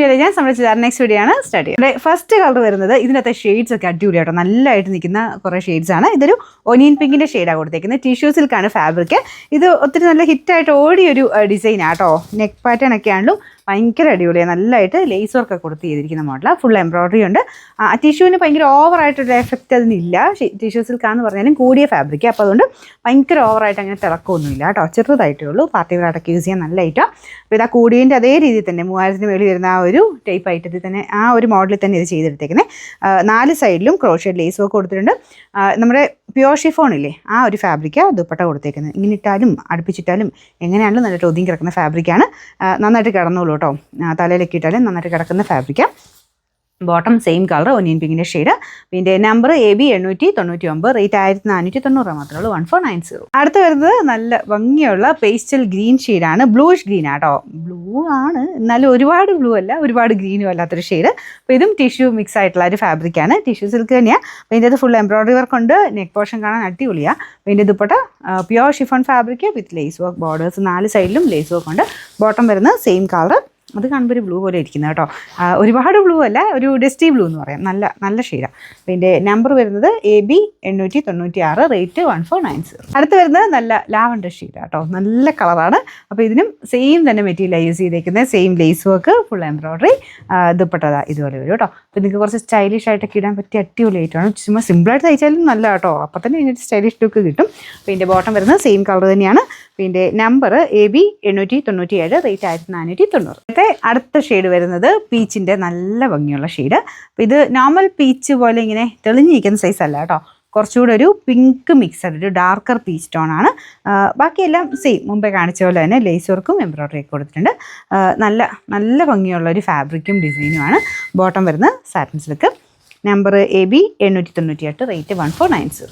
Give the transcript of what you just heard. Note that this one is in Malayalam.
ടു ഞാൻ സംബന്ധിച്ചത് നെക്സ്റ്റ് വീഡിയോ ആണ് സ്റ്റാർട്ട് ചെയ്യുന്നത്. ഫസ്റ്റ് കളർ വരുന്നത് ഇതിനകത്തെ ഷെയ്ഡ്സ് ഒക്കെ അടിപൊളിയാട്ടോ, നല്ലതായിട്ട് നിൽക്കുന്ന കുറേ ഷെയ്ഡ്സ് ആണ്. ഇതൊരു ഒനിയൻ പിങ്കിൻ്റെ ഷെയ്ഡാണ് കൊടുത്തേക്കുന്നത്. ടിഷ്യൂ സിൽക്കാണ് ഫാബ്രിക്. ഇത് ഒത്തിരി നല്ല ഹിറ്റായിട്ട് ഓടിയൊരു ഡിസൈനാട്ടോ. നെക്ക് പാറ്റേൺ ഒക്കെ ആണെങ്കിലും ഭയങ്കര അടിപൊളിയാണ്. നല്ലതായിട്ട് ലേസ് വർക്ക് കൊടുത്ത് ചെയ്തിരിക്കുന്ന മോഡലാണ്. ഫുൾ എംബ്രോയിഡറി ഉണ്ട്. ടിഷ്യൂവിന് ഭയങ്കര ഓവറായിട്ടൊരു എഫക്റ്റ് അതിനില്ല. ടിഷ്യൂ സിൽക്കാന്ന് പറഞ്ഞാലും കൂടിയ ഫാബ്രിക്, അപ്പോൾ അതുകൊണ്ട് ഭയങ്കര ഓവറായിട്ട് അങ്ങനെ തിളക്കമൊന്നുമില്ല കേട്ടോ. ചെറുതായിട്ടേ ഉള്ളൂ. പാർട്ടി വെയറായിട്ടൊക്കെ യൂസ് ചെയ്യാൻ നല്ല ഐറ്റം. അപ്പോൾ ഇത് ആ കൂടിയതിൻ്റെ അതേ രീതിയിൽ തന്നെ 3000 മേളിൽ വരുന്ന ആ ഒരു ടൈപ്പ് ഐറ്റത്തിൽ തന്നെ ആ ഒരു മോഡലിൽ തന്നെ ഇത് ചെയ്തെടുത്തേക്കുന്നത്. 4 സൈഡിലും ക്രോഷഡ് ലേസ് വർക്ക് കൊടുത്തിട്ടുണ്ട്. നമ്മുടെ പ്യോർ ഷിഫോൺ ഇല്ലേ, ആ ഒരു ഫാബ്രിക്കാണ് ദുപ്പട്ട കൊടുത്തേക്കുന്നത്. ഇങ്ങനെ ഇട്ടാലും അടുപ്പിച്ചിട്ടാലും എങ്ങനെയാണെങ്കിലും നല്ലതായിട്ട് ഒതുങ്ങി കിടക്കുന്ന ഫാബ്രിക്കാണ്. നന്നായിട്ട് കിടന്നോളൂ കേട്ടോ. തലയിലൊക്കെ ഇട്ടാലും നന്നായിട്ട് കിടക്കുന്ന ഫാബ്രിക്കാണ്. ബോട്ടം സെയിം കളർ ഒനിയൻ പിങ്കിൻ്റെ ഷെയ്ഡ്. പിന്നെ നമ്പർ AB 899, റേറ്റ് 1490 മാത്രമേ ഉള്ളൂ. 1490. അടുത്ത് വരുന്നത് നല്ല ഭംഗിയുള്ള പേസ്റ്റൽ ഗ്രീൻ ഷെയ്ഡാണ്. ബ്ലൂഷ് ഗ്രീൻ ആട്ടോ. ബ്ലൂ ആണ്, എന്നാലും ഒരുപാട് ബ്ലൂ അല്ല, ഒരുപാട് ഗ്രീനും അല്ലാത്തൊരു ഷെയ്ഡ്. അപ്പോൾ ഇതും ടിഷ്യൂ മിക്സ് ആയിട്ടുള്ള ഒരു ഫാബ്രിക്കാണ്. ടിഷ്യൂ സിൽക്ക് തന്നെയാണ്. അപ്പോൾ ഇതിൻ്റെ അത് ഫുൾ എംബ്രോയിഡറി വർക്ക് ഉണ്ട്. നെക്ക് പോർഷൻ കാണാൻ അടിപൊളിയാണ്. അപ്പോൾ ഇതിൻ്റെ dupatta pure chiffon fabric with lace work borders. 4 സൈഡിലും ലേസ് വർക്ക് ഉണ്ട്. ബോട്ടം വരുന്നത് സെയിം കളർ. അത് കാണുമ്പോൾ ഒരു ബ്ലൂ പോലെ ഇരിക്കുന്നത് കേട്ടോ. ഒരുപാട് ബ്ലൂ അല്ല, ഒരു ഡസ്റ്റി ബ്ലൂ എന്ന് പറയാം. നല്ല ഷെയ്ഡാണ്. പിന്നെ നമ്പർ വരുന്നത് AB 896, റേറ്റ് 1490. അടുത്ത് വരുന്നത് നല്ല ലാവണ്ടർ ഷെയ്ഡാണ് കേട്ടോ. നല്ല കളറാണ്. അപ്പോൾ ഇതിനും സെയിം തന്നെ മെറ്റീരിയൽ യൂസ് ചെയ്തേക്കുന്നത്. Same lace work, full embroidery. ദുപ്പട്ടതാ ഇതുപോലെ വരും കേട്ടോ. അപ്പോൾ നിങ്ങൾക്ക് കുറച്ച് സ്റ്റൈലിഷ് ആയിട്ടൊക്കെ ഇടാൻ പറ്റിയ അടിപൊളി ആയിട്ടാണ്. ചുമ്മാ സിമ്പിളായിട്ട് തയ്ച്ചാലും നല്ല കേട്ടോ. അപ്പോൾ തന്നെ ഇതിൻ്റെ സ്റ്റൈലിഷ് ലുക്ക് കിട്ടും. അപ്പോൾ ഇതിൻ്റെ ബോട്ടം വരുന്നത് സെയിം കളർ തന്നെയാണ്. പിന്നെ നമ്പർ AB 897, റേറ്റ് 1490. അടുത്ത ഷെയ്ഡ് വരുന്നത് പീച്ചിൻ്റെ നല്ല ഭംഗിയുള്ള ഷെയ്ഡ്. അപ്പോൾ ഇത് നോർമൽ പീച്ച് പോലെ ഇങ്ങനെ തെളിഞ്ഞിരിക്കുന്ന സൈസ് അല്ല കേട്ടോ. കുറച്ചുകൂടെ ഒരു പിങ്ക് മിക്സഡ്, ഒരു ഡാർക്കർ പീച്ച് ടോണാണ്. ബാക്കിയെല്ലാം സെയിം മുമ്പേ കാണിച്ച പോലെ തന്നെ ലേസ് വർക്കും എംബ്രോയിഡറി ഒക്കെ കൊടുത്തിട്ടുണ്ട്. നല്ല ഭംഗിയുള്ള ഒരു ഫാബ്രിക്കും ഡിസൈനുമാണ്. ബോട്ടം വരുന്നത് satin silk. Number AB 898, rate 1490.